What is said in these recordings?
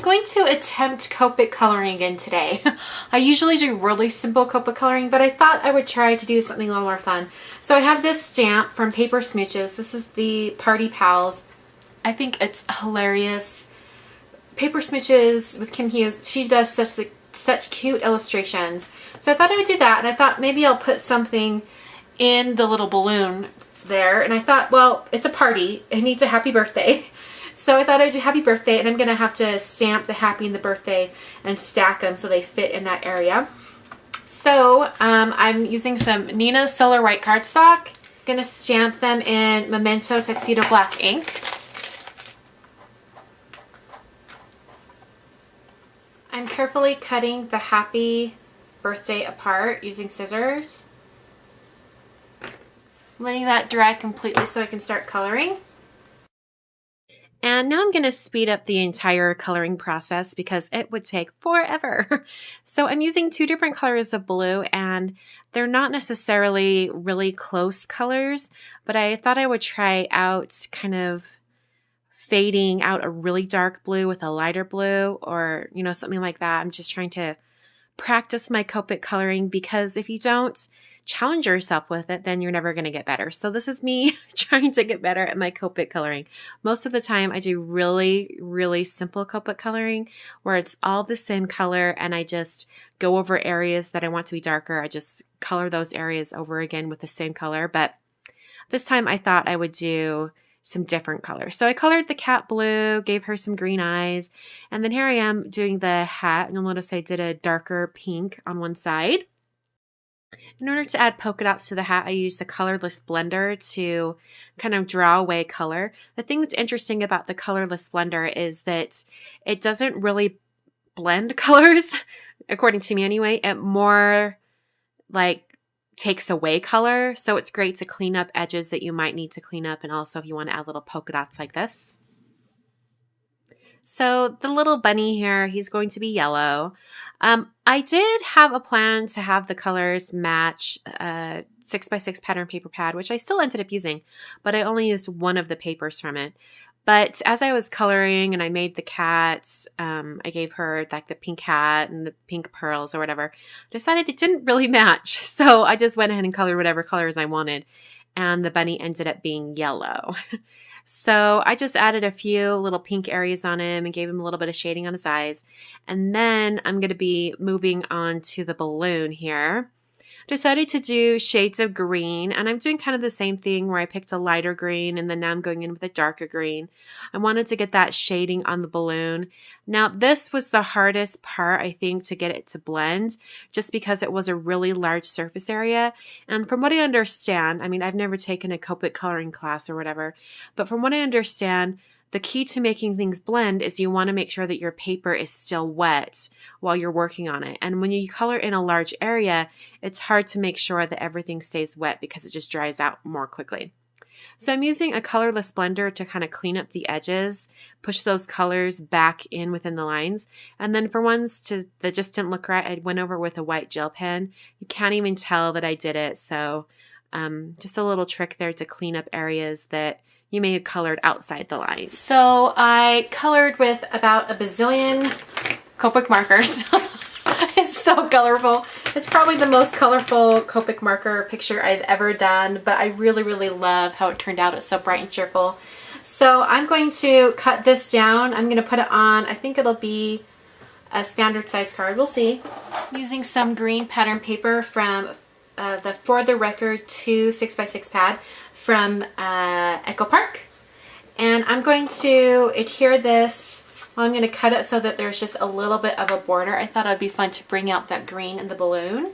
going to attempt Copic coloring again today. I usually do really simple Copic coloring, but I thought I would try to do something a little more fun. So I have this stamp from Paper Smooches. This is the Party Pals. I think it's hilarious. Paper Smooches with Kim Hughes, she does such cute illustrations. So I thought I would do that, and I thought maybe I'll put something in the little balloon there. And I thought, well, it's a party. It needs a happy birthday. So I thought I'd do happy birthday, and I'm going to have to stamp the happy and the birthday and stack them so they fit in that area. So I'm using some Nina Solar White cardstock. Going to stamp them in Memento Tuxedo Black ink. I'm carefully cutting the happy birthday apart using scissors. Letting that dry completely so I can start coloring. And now I'm going to speed up the entire coloring process because it would take forever. So I'm using two different colors of blue, and they're not necessarily really close colors, but I thought I would try out kind of fading out a really dark blue with a lighter blue, or, you know, something like that. I'm just trying to practice my Copic coloring, because if you don't challenge yourself with it, then you're never going to get better. So this is me trying to get better at my Copic coloring. Most of the time I do really, really simple Copic coloring where it's all the same color, and I just go over areas that I want to be darker. I just color those areas over again with the same color. But this time I thought I would do some different colors. So I colored the cat blue, gave her some green eyes, and then here I am doing the hat. And you'll notice I did a darker pink on one side. In order to add polka dots to the hat, I used the colorless blender to kind of draw away color. The thing that's interesting about the colorless blender is that it doesn't really blend colors, according to me anyway. It more like takes away color. So it's great to clean up edges that you might need to clean up, and also if you want to add little polka dots like this. So the little bunny here, he's going to be yellow. I did have a plan to have the colors match 6x6 pattern paper pad, which I still ended up using, but I only used one of the papers from it. But as I was coloring and I made the cats, I gave her like the pink hat and the pink pearls or whatever, I decided it didn't really match. So I just went ahead and colored whatever colors I wanted, and the bunny ended up being yellow. So I just added a few little pink areas on him and gave him a little bit of shading on his eyes. And then I'm going to be moving on to the balloon here. Decided to do shades of green, and I'm doing kind of the same thing where I picked a lighter green and then now I'm going in with a darker green. I wanted to get that shading on the balloon. Now this was the hardest part, I think, to get it to blend, just because it was a really large surface area. And from what I understand, I mean, I've never taken a Copic coloring class or whatever, but from what I understand, the key to making things blend is you want to make sure that your paper is still wet while you're working on it. And when you color in a large area, it's hard to make sure that everything stays wet because it just dries out more quickly. So I'm using a colorless blender to kind of clean up the edges, push those colors back in within the lines. And then for ones that just didn't look right, I went over with a white gel pen. You can't even tell that I did it. So just a little trick there to clean up areas that you may have colored outside the line. So I colored with about a bazillion Copic markers. It's so colorful. It's probably the most colorful Copic marker picture I've ever done, but I really, really love how it turned out. It's so bright and cheerful. So I'm going to cut this down. I'm going to put it on, I think it'll be a standard size card. We'll see. I'm using some green pattern paper from the For the Record 2 6x6 pad from Echo Park. And I'm going to adhere this. Well, I'm going to cut it so that there's just a little bit of a border. I thought it would be fun to bring out that green in the balloon.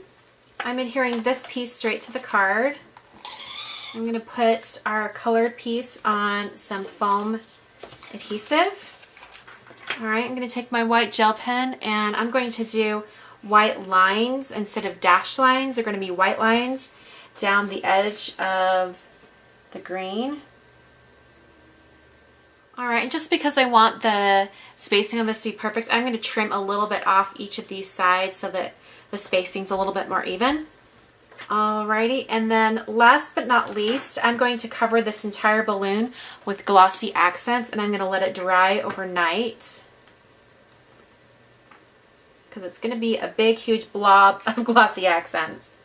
I'm adhering this piece straight to the card. I'm going to put our colored piece on some foam adhesive. Alright, I'm going to take my white gel pen and I'm going to do white lines instead of dashed lines. They're going to be white lines down the edge of the green. Alright, and just because I want the spacing on this to be perfect, I'm going to trim a little bit off each of these sides so that the spacing's a little bit more even. Alrighty, and then last but not least, I'm going to cover this entire balloon with glossy accents, and I'm going to let it dry overnight. because it's going to be a big, huge blob of glossy accents.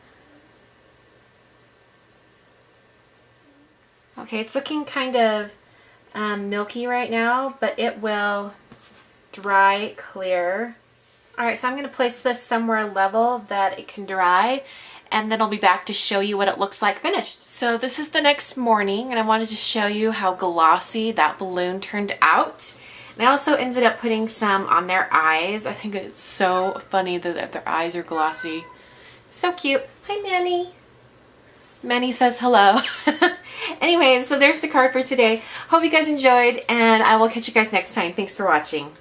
Okay, it's looking kind of milky right now, but it will dry clear. All right, so I'm going to place this somewhere level that it can dry, and then I'll be back to show you what it looks like finished. So this is the next morning, and I wanted to show you how glossy that balloon turned out. And I also ended up putting some on their eyes. I think it's so funny that their eyes are glossy. So cute. Hi, Manny. Manny says hello. Anyway, so there's the card for today. Hope you guys enjoyed, and I will catch you guys next time. Thanks for watching.